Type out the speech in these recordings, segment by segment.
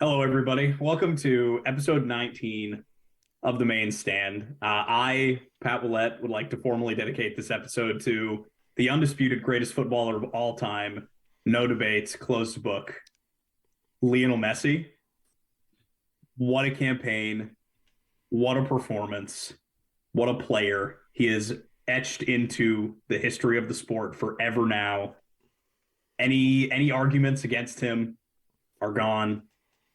Hello, everybody. Welcome to episode 19 of The Main Stand. Pat Willett, would like to formally dedicate this episode to the undisputed greatest footballer of all time, no debates, closed book, Lionel Messi. What a campaign. What a performance. What a player. He is etched into the history of the sport forever now. Any arguments against him are gone.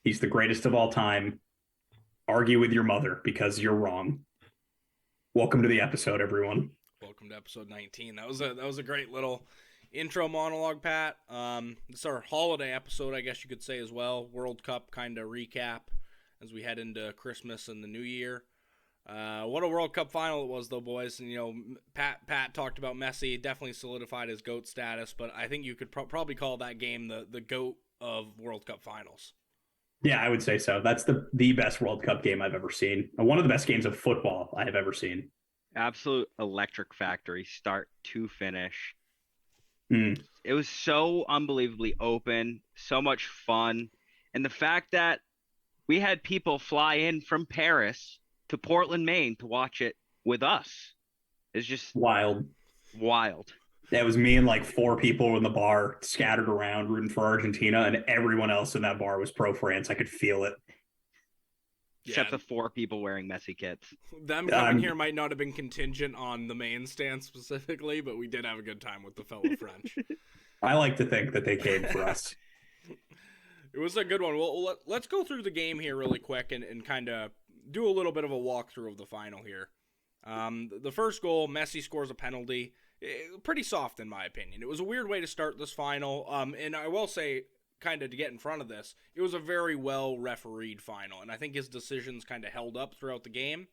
He's the greatest of all time. Argue with your mother because you're wrong. Welcome to the episode, everyone. Welcome to episode 19. That was a great little intro monologue, Pat. This is our holiday episode, I guess you could say as well. World Cup kind of recap as we head into Christmas and the New Year. What a World Cup final it was, though, boys. And Pat talked about Messi, definitely solidified his GOAT status, but I think you could probably call that game the GOAT of World Cup finals. Yeah, I would say so. That's the best World Cup game I've ever seen. One of the best games of football I have ever seen. Absolute electric factory, start to finish. Mm. It was so unbelievably open, so much fun. And the fact that we had people fly in from Paris to Portland, Maine to watch it with us is just Wild. wild. That was me and like four people in the bar scattered around rooting for Argentina, and everyone else in that bar was pro France. I could feel it. Except the four people wearing Messi kits. Them coming here might not have been contingent on the main stand specifically, but we did have a good time with the fellow French. I like to think that they came for us. It was a good one. Well, let's go through the game here really quick and kind of do a little bit of a walkthrough of the final here. The first goal, Messi scores a penalty. Pretty soft in my opinion. It was a weird way to start this final. And I will say, kind of to get in front of this, it was a very well refereed final, and I think his decisions kind of held up throughout the game.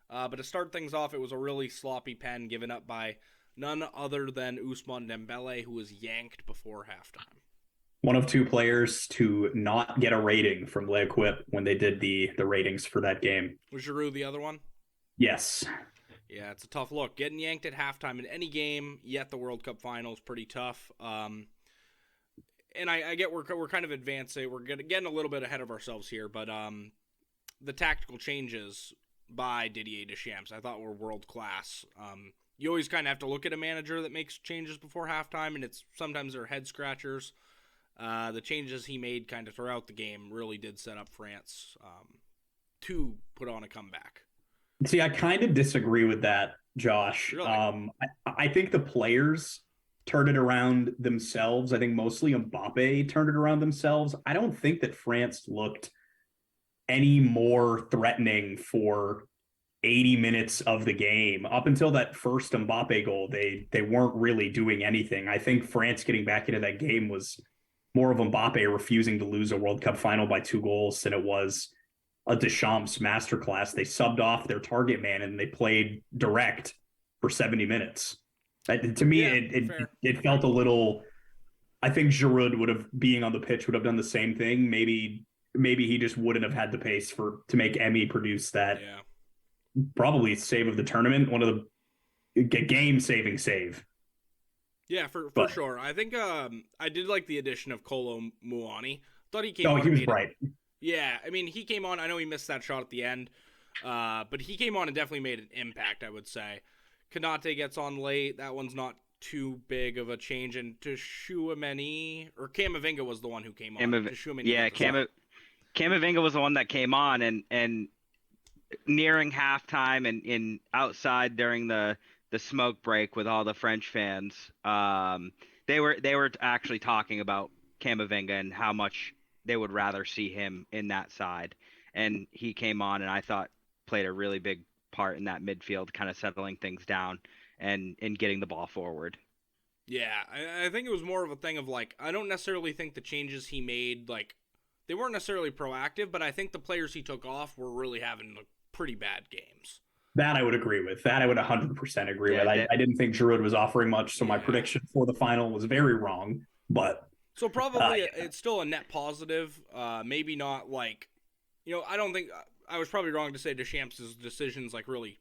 But to start things off, it was a really sloppy pen given up by none other than Ousmane Dembele, who was yanked before halftime. One of two players to not get a rating from L'Equipe when they did the ratings for that game. Was Giroud the other one? Yes. Yeah, it's a tough look. Getting yanked at halftime in any game, yet the World Cup final is pretty tough. And I get we're kind of advancing. We're getting a little bit ahead of ourselves here, but the tactical changes by Didier Deschamps I thought were world class. You always kind of have to look at a manager that makes changes before halftime, and sometimes they're head scratchers. The changes he made kind of throughout the game really did set up France to put on a comeback. See, I kind of disagree with that, Josh. Really? I think the players turned it around themselves. I think mostly Mbappe turned it around themselves. I don't think that France looked any more threatening for 80 minutes of the game. Up until that first Mbappe goal, they weren't really doing anything. I think France getting back into that game was more of Mbappe refusing to lose a World Cup final by 2 goals than it was a Deschamps masterclass. They subbed off their target man and they played direct for 70 minutes. To me, it felt a little. I think Giroud being on the pitch would have done the same thing. Maybe he just wouldn't have had the pace to make Emmy produce that. Yeah. Probably save of the tournament, one of the game-saving save. Yeah, for sure. I think I did like the addition of Kolo Muani. Thought he came. Oh, on he was and bright. Yeah, I mean, he came on. I know he missed that shot at the end, but he came on and definitely made an impact, I would say. Kanate gets on late. That one's not too big of a change. And Tchouaméni, or Camavinga was the one who came on. Camavinga was the one that came on, and nearing halftime and in outside during the smoke break with all the French fans, they were actually talking about Camavinga and how much they would rather see him in that side. And he came on and I thought played a really big part in that midfield, kind of settling things down and getting the ball forward. Yeah, I think it was more of a thing of like, I don't necessarily think the changes he made, like, they weren't necessarily proactive, but I think the players he took off were really having pretty bad games. That I would agree with. That I would 100% agree with. I didn't think Giroud was offering much, so my prediction for the final was very wrong. But so probably it's still a net positive. Maybe not like, I don't think I was probably wrong to say Deschamps' decisions like really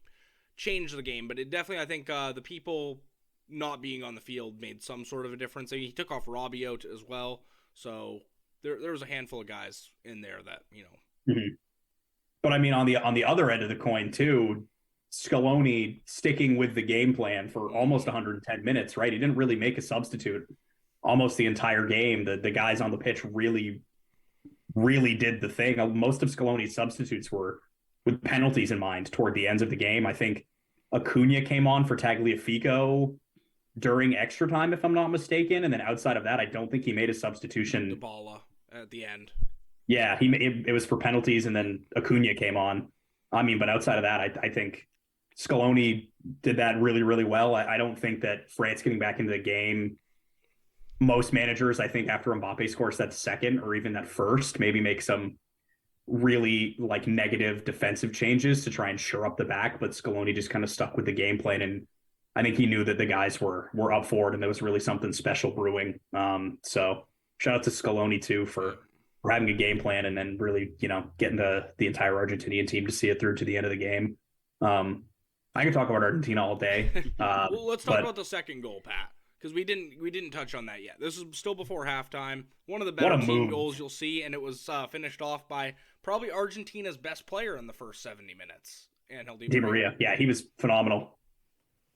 changed the game, but it definitely, I think the people not being on the field made some sort of a difference. I mean, he took off Rabiot as well, so there was a handful of guys in there that, you know. Mm-hmm. But I mean, on the other end of the coin too, Scaloni sticking with the game plan for almost 110 minutes, right? He didn't really make a substitute almost the entire game. The guys on the pitch really, really did the thing. Most of Scaloni's substitutes were with penalties in mind toward the ends of the game. I think Acuna came on for Tagliafico during extra time, if I'm not mistaken. And then outside of that, I don't think he made a substitution. Dybala at the end. Yeah, it was for penalties, and then Acuna came on. I mean, but outside of that, I think Scaloni did that really, really well. I don't think that France getting back into the game, most managers, I think after Mbappe scores that second or even that first, maybe make some really like negative defensive changes to try and shore up the back. But Scaloni just kind of stuck with the game plan, and I think he knew that the guys were up for it, and there was really something special brewing. So shout out to Scaloni too for having a game plan and then really, you know, getting the entire Argentinian team to see it through to the end of the game. I could talk about Argentina all day. Well, let's talk about the second goal, Pat, because we didn't touch on that yet. This is still before halftime. One of the better team goals you'll see, and it was finished off by probably Argentina's best player in the first 70 minutes, Angel Di Maria. Yeah, he was phenomenal.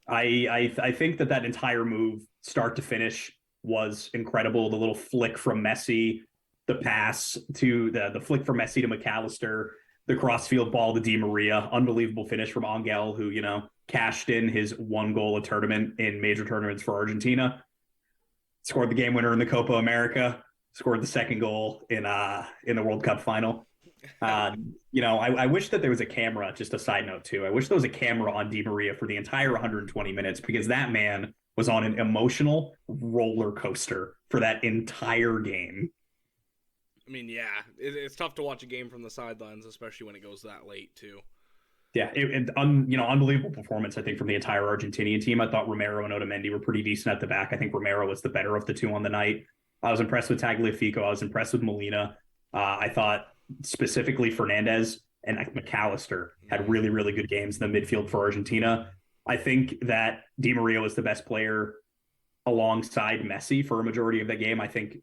I think that entire move, start to finish, was incredible. The little flick from Messi, the pass to the flick from Messi to McAllister, the crossfield ball to Di Maria, unbelievable finish from Angel, who, you know, cashed in his 1 goal a tournament in major tournaments for Argentina, scored the game winner in the Copa America, scored the second goal in the World Cup final. You know, I wish that there was a camera, just a side note too. I wish there was a camera on Di Maria for the entire 120 minutes, because that man was on an emotional roller coaster for that entire game. I mean, yeah, it's tough to watch a game from the sidelines, especially when it goes that late too. Yeah, unbelievable performance, I think, from the entire Argentinian team. I thought Romero and Otamendi were pretty decent at the back. I think Romero was the better of the two on the night. I was impressed with Tagliafico. I was impressed with Molina. I thought specifically Fernandez and McAllister had really, really good games in the midfield for Argentina. I think that Di Maria was the best player alongside Messi for a majority of that game. I think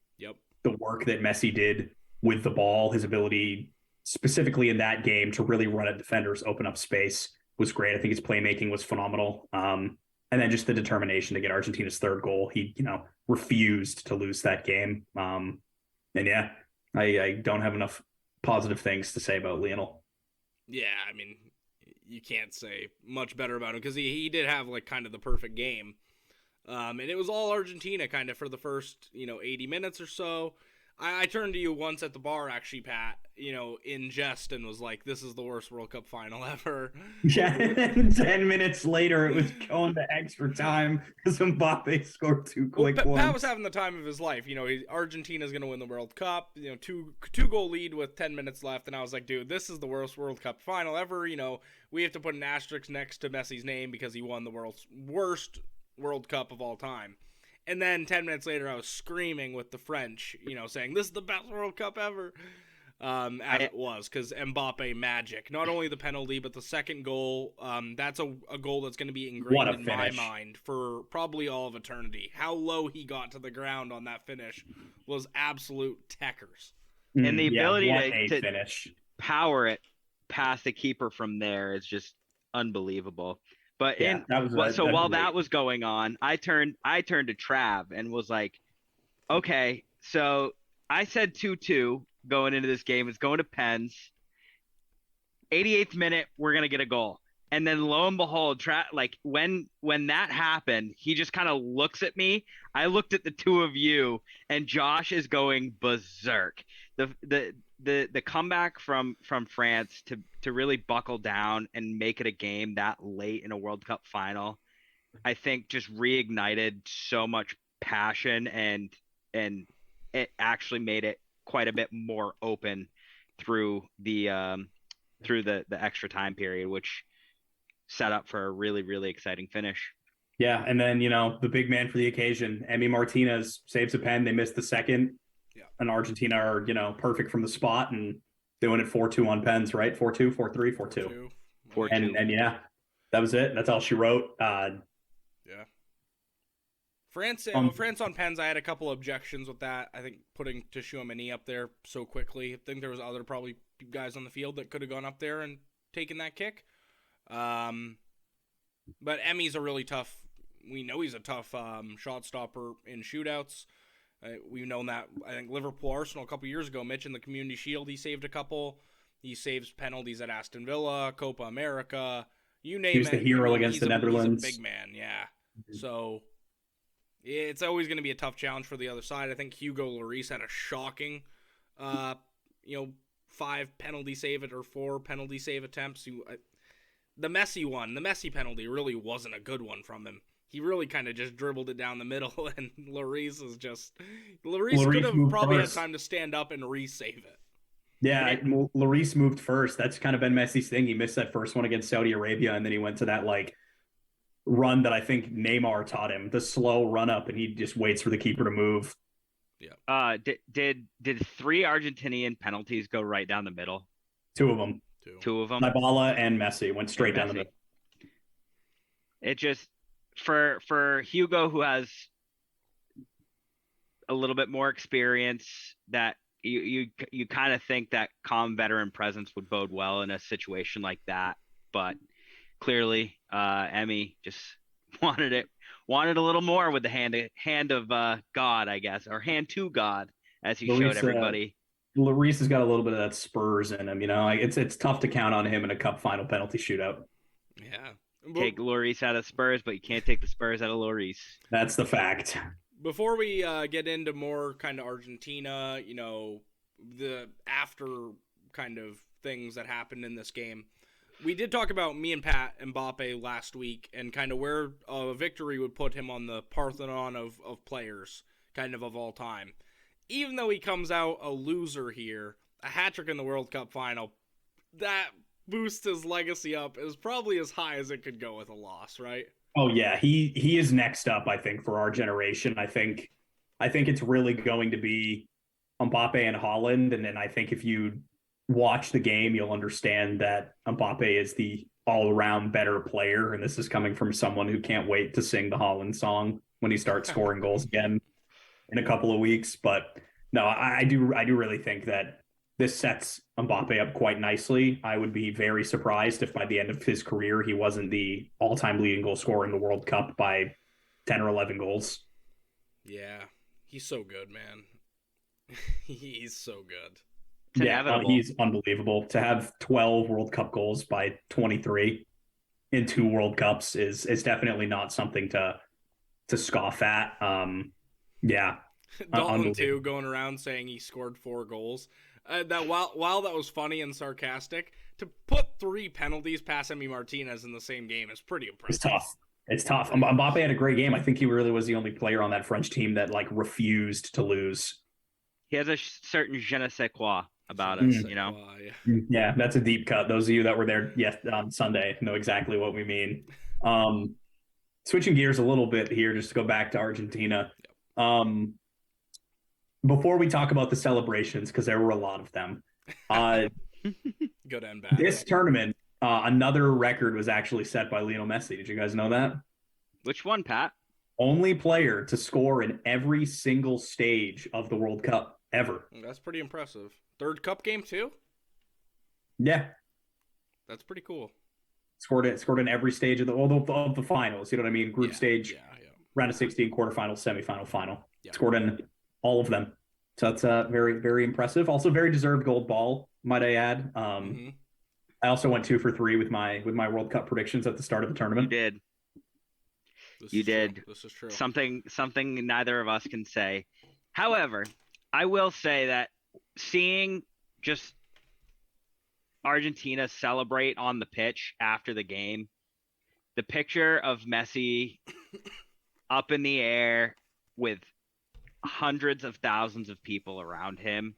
the work that Messi did with the ball, his ability specifically in that game to really run at defenders, open up space, was great. I think his playmaking was phenomenal. And then just the determination to get Argentina's third goal. He, you know, refused to lose that game. And yeah, I don't have enough positive things to say about Lionel. Yeah, I mean, you can't say much better about him, because he did have like kind of the perfect game. And it was all Argentina kind of for the first, 80 minutes or so. I turned to you once at the bar, actually, Pat, in jest, and was like, this is the worst World Cup final ever. Yeah, 10 minutes later, it was going to extra time because Mbappe scored 2 quick ones. Pat was having the time of his life. Argentina's going to win the World Cup, two-goal lead with 10 minutes left, and I was like, dude, this is the worst World Cup final ever. We have to put an asterisk next to Messi's name because he won the world's worst World Cup of all time. And then 10 minutes later, I was screaming with the French, saying, this is the best World Cup ever. As it was, because Mbappe magic. Not only the penalty, but the second goal. That's a goal that's going to be ingrained in my mind for probably all of eternity. How low he got to the ground on that finish was absolute techers. And the ability to finish, power it past the keeper from there is just unbelievable. But while that was going on, I turned to Trav and was like, okay, so I said 2-2 going into this game. It's going to pens. 88th minute, we're going to get a goal. And then lo and behold, when that happened, he just kind of looks at me. I looked at the two of you, and Josh is going berserk. The comeback from France to really buckle down and make it a game that late in a World Cup final, I think just reignited so much passion, and it actually made it quite a bit more open through the extra time period, which set up for a really, really exciting finish. Yeah, and then the big man for the occasion, Emi Martinez, saves a pen. They missed the second. Yeah. And Argentina are, perfect from the spot and doing it 4-2 on pens, right? 4-2, 4-3, 4-2. 4-2. And yeah, that was it. That's all she wrote. Yeah. France on pens. I had a couple objections with that. I think putting Tchouaméni up there so quickly. I think there was other probably guys on the field that could have gone up there and taken that kick. But Emmy's a really tough. We know he's a tough shot stopper in shootouts. We've known that. I think Liverpool Arsenal a couple years ago, Mitch in the Community Shield, he saved a couple. He saves penalties at Aston Villa, Copa America, you name it. He was the hero against the Netherlands. He's a big man, yeah. So it's always going to be a tough challenge for the other side. I think Hugo Lloris had a shocking, 5 penalty save or 4 penalty save attempts. The Messi penalty really wasn't a good one from him. He really kind of just dribbled it down the middle, and Lloris could have probably had time to stand up and re-save it. Yeah, Lloris moved first. That's kind of been Messi's thing. He missed that first one against Saudi Arabia, and then he went to that run that I think Neymar taught him, the slow run up, and he just waits for the keeper to move. Yeah. Did 3 Argentinian penalties go right down the middle? 2 of them. 2 of them. Dybala and Messi went straight down the middle. It just for Hugo, who has a little bit more experience, that you kind of think that calm veteran presence would bode well in a situation like that, but clearly Emmy just wanted a little more with the hand of God, I guess, or hand to God, as he showed everybody. Lloris has got a little bit of that Spurs in him, it's tough to count on him in a cup final penalty shootout. Yeah. Take Lloris out of Spurs, but you can't take the Spurs out of Lloris. That's the fact. Before we get into more kind of Argentina, the after kind of things that happened in this game, we did talk about me and Pat Mbappe last week and kind of where a victory would put him on the Parthenon of players kind of all time. Even though he comes out a loser here, a hat-trick in the World Cup final, that boosts his legacy up is probably as high as it could go with a loss, right? Oh yeah, he is next up, I think, for our generation. I think it's really going to be Mbappe and Haaland, and then I think if you watch the game, you'll understand that Mbappe is the all-around better player, and this is coming from someone who can't wait to sing the Haaland song when he starts scoring goals again in a couple of weeks. But no, I do really think that this sets Mbappe up quite nicely. I would be very surprised if by the end of his career he wasn't the all-time leading goal scorer in the World Cup by 10 or 11 goals. Yeah, he's so good, man. He's so good. He's unbelievable. To have 12 World Cup goals by 23 in 2 World Cups is definitely not something to scoff at. Dalton too, going around saying he scored 4 goals. That while that was funny and sarcastic, to put 3 penalties past Emi Martinez in the same game is pretty impressive. It's tough. Mbappe had a great game. I think he really was the only player on that French team that refused to lose. He has a certain je ne sais quoi about us, Yeah, that's a deep cut. Those of you that were there on Sunday know exactly what we mean. Switching gears a little bit here, just to go back to Argentina. Before we talk about the celebrations, because there were a lot of them, good and bad. This tournament, another record was actually set by Lionel Messi. Did you guys know that? Which one, Pat? Only player to score in every single stage of the World Cup ever. That's pretty impressive. 3rd cup game too? Yeah. That's pretty cool. Scored in every stage of the finals. You know what I mean? Group stage, round of 16, quarterfinal, semifinal, final. Yeah. Scored in all of them. So that's very, very impressive. Also, very deserved gold ball, might I add. I also went 2 for 3 with my World Cup predictions at the start of the tournament. You did. True. This is true. Something neither of us can say. However, I will say that seeing just Argentina celebrate on the pitch after the game, the picture of Messi up in the air with hundreds of thousands of people around him,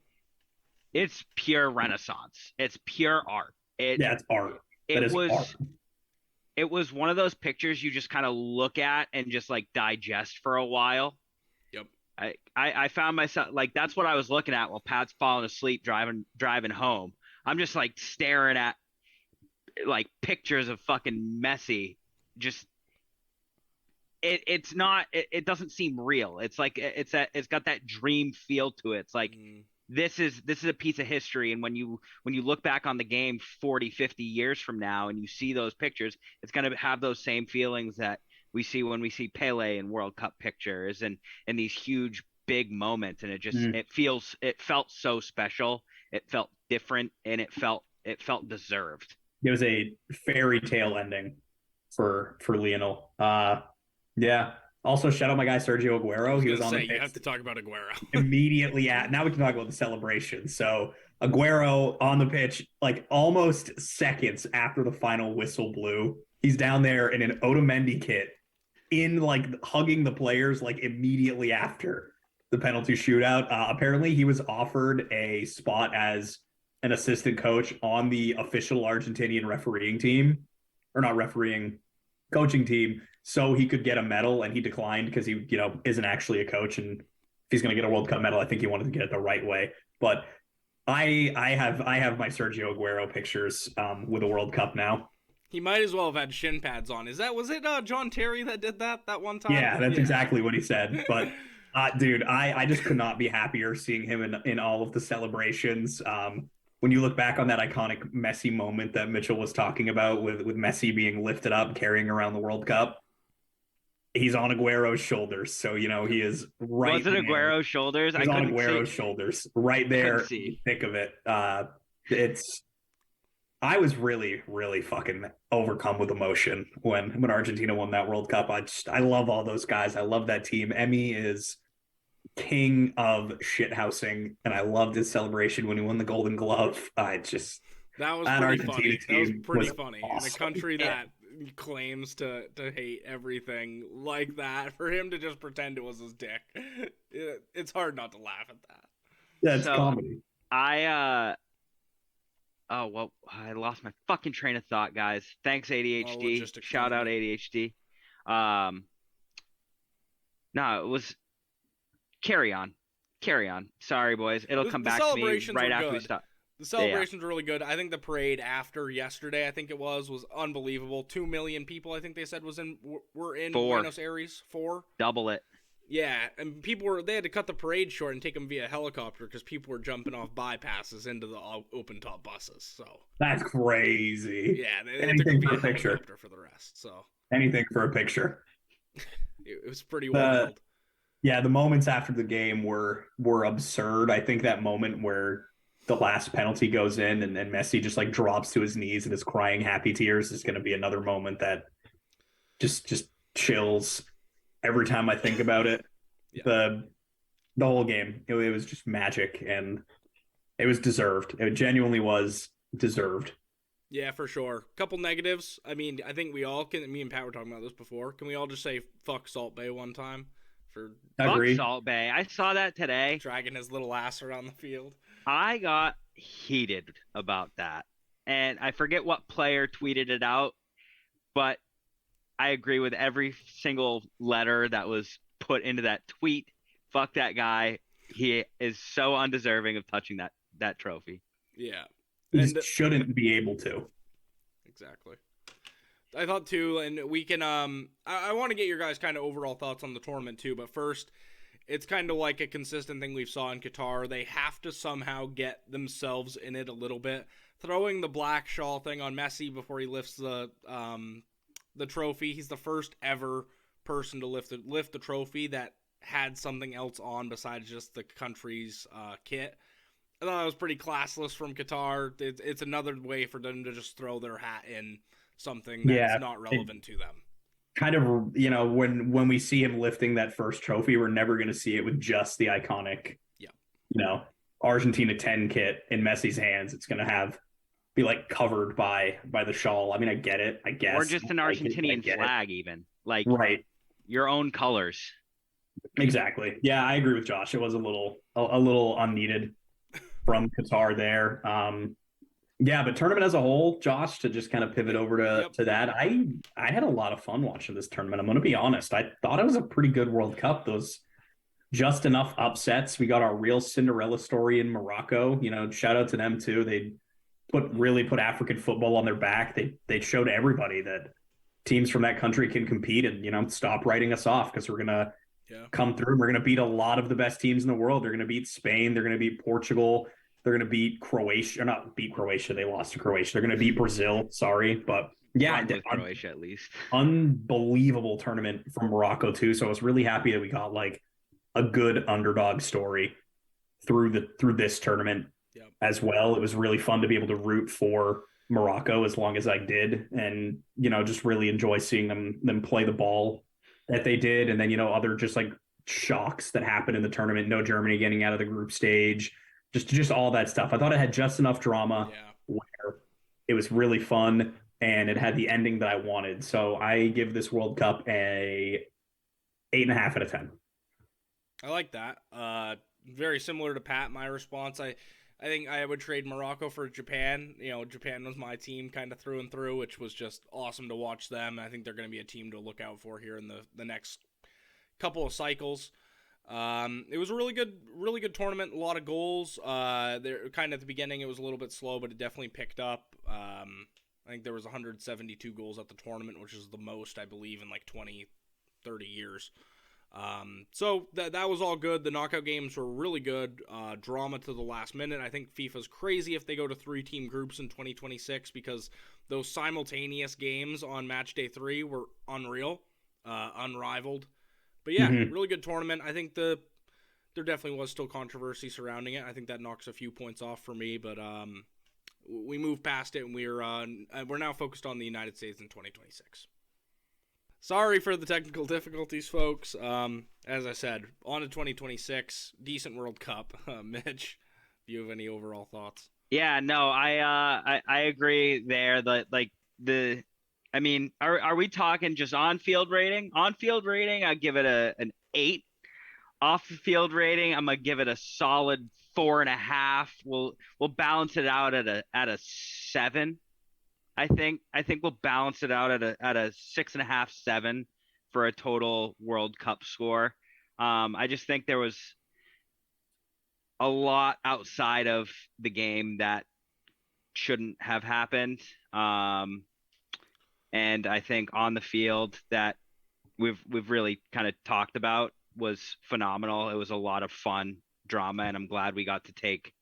it's pure Renaissance. It's pure art. It's art. It was one of those pictures you just kind of look at and just digest for a while. Yep. I found myself that's what I was looking at while Pat's falling asleep driving home. I'm just staring at pictures of fucking Messi just it's not it doesn't seem real. It's like it's got that dream feel to it. It's like this is a piece of history, and when you look back on the game 40, 50 years from now and you see those pictures, it's going to have those same feelings that we see when we see Pele in World Cup pictures and these huge big moments, and Mm. it felt so special. It felt different, and it felt deserved. It was a fairy tale ending for Lionel. Yeah. Also, shout out my guy Sergio I Aguero. was He gonna was on the say you pitch have to talk about Aguero. immediately at. Now we can talk about the celebration. So Aguero on the pitch, like almost seconds after the final whistle blew. He's down there in an Otamendi kit, in like hugging the players, like immediately after the penalty shootout. Apparently, he was offered a spot as an assistant coach on the official Argentinian refereeing team, or not refereeing, coaching team, so he could get a medal, and he declined because he, isn't actually a coach, and if he's going to get a World Cup medal, I think he wanted to get it the right way. But I have my Sergio Aguero pictures with a World Cup now. He might as well have had shin pads on. Was it John Terry that did that one time? Yeah, that's Yeah. exactly what he said. But dude, I just could not be happier seeing him in all of the celebrations. When you look back on that iconic Messi moment that Mitchell was talking about, with Messi being lifted up, carrying around the World Cup, he's on Aguero's shoulders. So, he is right Was it there. Aguero's shoulders? He's I on couldn't see. Aguero's shoulders, right I couldn't there in the see. thick of it. It's I was really, really fucking overcome with emotion when Argentina won that World Cup. I love all those guys. I love that team. Emmy is king of shithousing, and I loved his celebration when he won the Golden Glove. That was That pretty Argentina funny. That was team pretty was funny. In a awesome. country Yeah. that claims to hate everything like that, for him to just pretend it was his dick, it's hard not to laugh at that. That's So comedy. I oh well, I lost my fucking train of thought, guys. Thanks All ADHD. logistics Shout killing out me. ADHD. Um, no, it was carry on, carry on. Sorry, boys. It'll The, come the back to me celebrations right were after we good. stop. The Yeah, celebrations were really good. I think the parade after yesterday, I think it was unbelievable. 2 million people, I think they said were in four, Buenos Aires. 4. double it. Yeah, and they had to cut the parade short and take them via helicopter because people were jumping off bypasses into the open top buses. So That's crazy. yeah, they took them Anything for via a picture. helicopter for the rest. So Anything for a picture. it was pretty The wild. Yeah, the moments after the game were absurd. I think that moment where the last penalty goes in, and Messi just like drops to his knees and is crying happy tears is going to be another moment that just chills every time I think about it. Yeah. The whole game, it was just magic, and it was deserved. It genuinely was deserved. Yeah, for sure. Couple negatives. I mean, I think we all can. Me and Pat were talking about this before. Can we all just say fuck Salt Bay one time for Fuck Agree. Salt Bay. I saw that today. dragging his little ass around the field? I got heated about that, and I forget what player tweeted it out, but I agree with every single letter that was put into that tweet. Fuck that guy. He is so undeserving of touching that trophy. Yeah, He and just shouldn't be able to. exactly. I thought too, and we can. I want to get your guys kind of overall thoughts on the tournament too, but first, it's kind of like a consistent thing we've saw in Qatar. They have to somehow get themselves in it a little bit. Throwing the black shawl thing on Messi before he lifts the trophy. He's the first ever person to lift the trophy that had something else on besides just the country's kit. I thought that was pretty classless from Qatar. It's another way for them to just throw their hat in something that's Yeah, not relevant to them. kind of, when we see him lifting that first trophy, we're never going to see it with just the iconic, Yeah. Argentina 10 kit in Messi's hands. It's going to be like covered by the shawl. I mean, I get it, I guess. Or just an I Argentinian get it. flag, even. Like Right. your own colors. Exactly. Yeah, I agree with Josh. It was a little unneeded from Qatar there. Yeah, but tournament as a whole, Josh, to just kind of pivot over to that, I had a lot of fun watching this tournament. I'm going to be honest. I thought it was a pretty good World Cup. Those just enough upsets. We got our real Cinderella story in Morocco. Shout out to them too. They really put African football on their back. They showed everybody that teams from that country can compete and, stop writing us off because we're going to Yeah. come through and we're going to beat a lot of the best teams in the world. They're going to beat Spain. They're going to beat Portugal. They're going to beat Croatia. Or not beat Croatia. They lost to Croatia. They're going to beat Brazil. Sorry. But yeah, With Croatia at least. unbelievable tournament from Morocco too. So I was really happy that we got like a good underdog story through this tournament as well. It was really fun to be able to root for Morocco as long as I did, and just really enjoy seeing them play the ball that they did, and then other just like shocks that happened in the tournament. No Germany getting out of the group stage, just all that stuff. I thought it had just enough drama where it was really fun and it had the ending that I wanted. So I give this World Cup a 8.5 out of 10. I like that. Very similar to Pat, my response. I think I would trade Morocco for Japan. Japan was my team kind of through and through, which was just awesome to watch them. I think they're going to be a team to look out for here in the next couple of cycles. It was a really good tournament. A lot of goals. There kind of at the beginning it was a little bit slow, but it definitely picked up. I think there was 172 goals at the tournament, which is the most I believe in like 20, 30 years. So that was all good. The knockout games were really good. Drama to the last minute. I think FIFA's crazy if they go to 3-team groups in 2026 because those simultaneous games on match day 3 were unreal, unrivaled. But yeah, really good tournament. I think there definitely was still controversy surrounding it. I think that knocks a few points off for me, but we moved past it and we're now focused on the United States in 2026. Sorry for the technical difficulties, folks. As I said, on to 2026, decent World Cup. Mitch, do you have any overall thoughts? Yeah, no, I agree there. Are we talking just on-field rating? On-field rating, I give it an 8. Off-field rating, I'm gonna give it a solid 4.5. We'll balance it out at a 7. I think we'll balance it out at a 6.5, 7 for a total World Cup score. I just think there was a lot outside of the game that shouldn't have happened. And I think on the field that we've really kind of talked about was phenomenal. It was a lot of fun drama, and I'm glad we got to take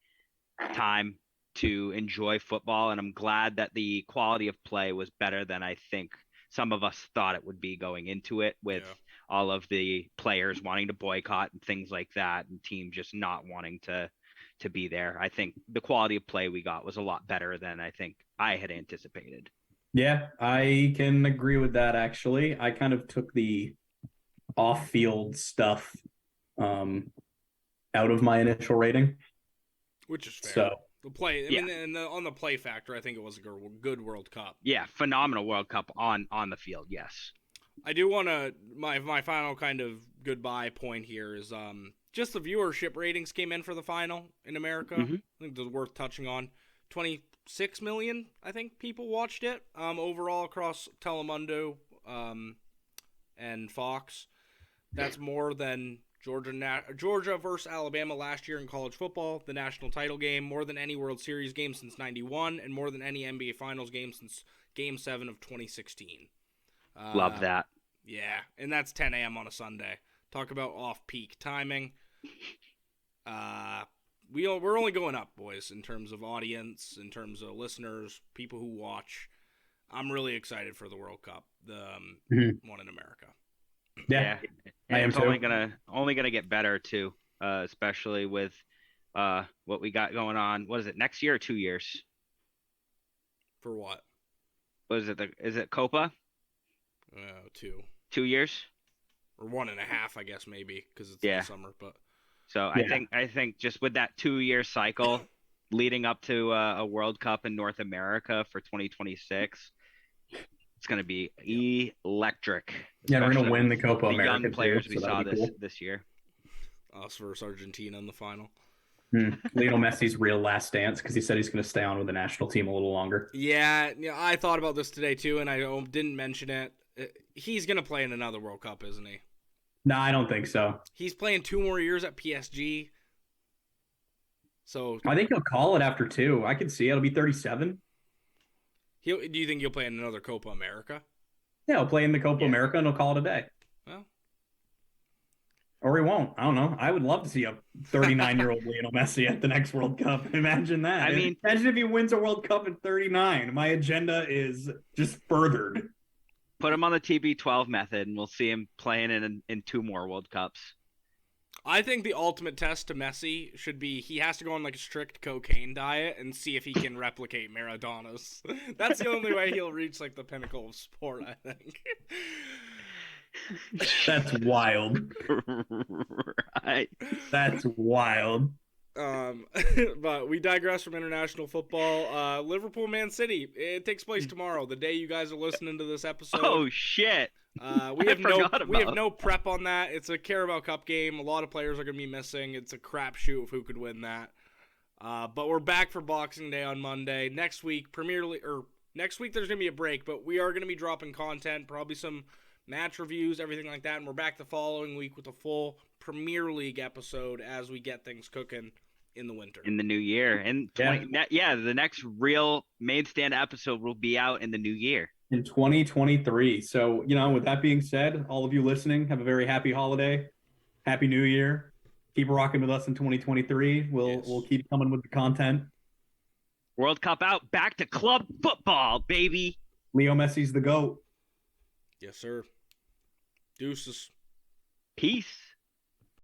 time to enjoy football, and I'm glad that the quality of play was better than I think some of us thought it would be going into it, with all of the players wanting to boycott and things like that, and teams just not wanting to be there. I think the quality of play we got was a lot better than I think I had anticipated. Yeah, I can agree with that, actually. I kind of took the off-field stuff out of my initial rating. Which is fair. So the play, on the play factor, I think it was a good World Cup. Yeah, phenomenal World Cup on the field. Yes. I do want to my final kind of goodbye point here is just the viewership ratings came in for the final in America. I think they're worth touching on. 26 million, I think, people watched it overall across Telemundo and Fox. That's more than Georgia versus Alabama last year in college football, the national title game, more than any World Series game since '91, and more than any NBA Finals game since Game 7 of 2016. Love that. Yeah, and that's 10 a.m. on a Sunday. Talk about off-peak timing. We're only going up, boys, in terms of audience, in terms of listeners, people who watch. I'm really excited for the World Cup, the one in America. Yeah. And it's only gonna get better too, especially with what we got going on. What is it, next year or 2 years? For what? What is it? Is it Copa? 2. 2 years? Or 1.5, I guess, maybe, because it's in the summer. But so I think just with that 2-year cycle leading up to a World Cup in North America for 2026. It's going to be electric. Yeah, we're going to win the Copa America. The young players too, we saw this year. Us versus Argentina in the final. Lionel Messi's real last dance, because he said he's going to stay on with the national team a little longer. Yeah, I thought about this today too, and I didn't mention it. He's going to play in another World Cup, isn't he? No, I don't think so. He's playing 2 more years at PSG. So I think he'll call it after 2. I can see it. It'll be 37. Do you think he'll play in another Copa America? Yeah, he'll play in the Copa America and he'll call it a day. Well, or he won't. I don't know. I would love to see a 39-year-old Lionel Messi at the next World Cup. Imagine that. I mean, imagine if he wins a World Cup at 39. My agenda is just furthered. put him on the TB12 method, and we'll see him playing in 2 more World Cups. I think the ultimate test to Messi should be he has to go on like a strict cocaine diet and see if he can replicate Maradona's. That's the only way he'll reach like the pinnacle of sport, I think. That's wild. Right. That's wild. But we digress from international football. Liverpool, Man City. It takes place tomorrow, the day you guys are listening to this episode. Oh shit! We have no prep on that. It's a Carabao Cup game. A lot of players are going to be missing. It's a crapshoot of who could win that. But we're back for Boxing Day on Monday. Next week, next week there's going to be a break, but we are going to be dropping content, probably some match reviews, everything like that, and we're back the following week with a full Premier League episode as we get things cooking in the winter. In the new year. And the next real main stand episode will be out in the new year. In 2023. So, with that being said, all of you listening, have a very happy holiday. Happy New Year. Keep rocking with us in 2023. We'll keep coming with the content. World Cup out. Back to club football, baby. Leo Messi's the GOAT. Yes, sir. Deuces. Peace.